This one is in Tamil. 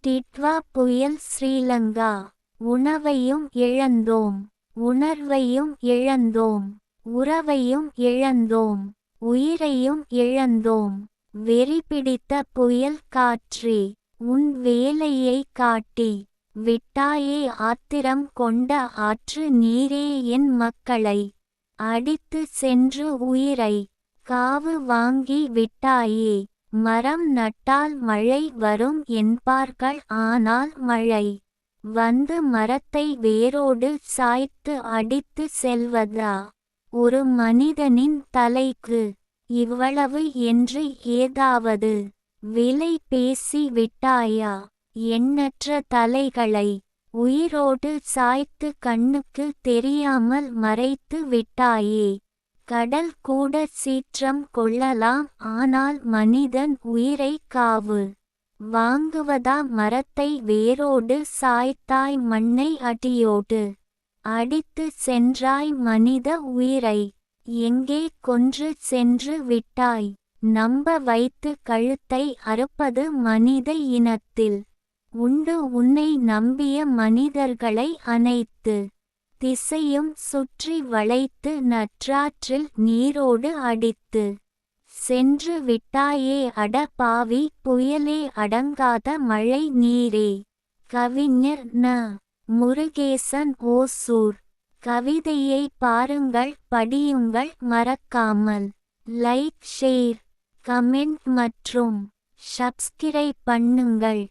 டிட்வா புயல் ஸ்ரீலங்கா. உணவையும் இழந்தோம், உணர்வையும் இழந்தோம், உறவையும் இழந்தோம், உயிரையும் இழந்தோம். வெறிபிடித்த புயல் காற்றே, உன் வேலையை காட்டி விட்டாயே. ஆத்திரம் கொண்ட ஆற்று நீரே, என் மக்களை அடித்து சென்று உயிரை காவு வாங்கி விட்டாயே. மரம் நட்டால் மழை வரும் என்பார்கள், ஆனால் மழை வந்து மரத்தை வேரோடு சாய்த்து அடித்து செல்வதா? ஒரு மனிதனின் தலைக்கு இவ்வளவு என்று ஏதாவது விலை பேசி விட்டாயா? எண்ணற்ற தலைகளை உயிரோடு சாய்த்து கண்ணுக்கு தெரியாமல் மறைத்து விட்டாயே. கடல் கூட சீற்றம் கொள்ளலாம், ஆனால் மனிதன் உயிரை காவு வாங்குவதா? மரத்தை வேரோடு சாய்த்தாய், மண்ணை அடியோடு அடித்து சென்றாய், மனித உயிரை எங்கே கொன்று சென்று விட்டாய்? நம்ப வைத்து கழுத்தை அறுப்பது மனித இனத்தில் உண்டு. உன்னை நம்பிய மனிதர்களை அனைத்து திசையும் சுற்றி வளைத்து நற்றாற்றில் நீரோடு அடித்து சென்று விட்டாயே. அட பாவி புயலே, அடங்காத மழை நீரே. கவிஞர் ந. முருகேசன், ஓசூர். கவிதையை பாருங்கள், படியுங்கள், மறக்காமல் லைக், ஷேர், கமெண்ட் மற்றும் சப்ஸ்கிரைப் பண்ணுங்கள்.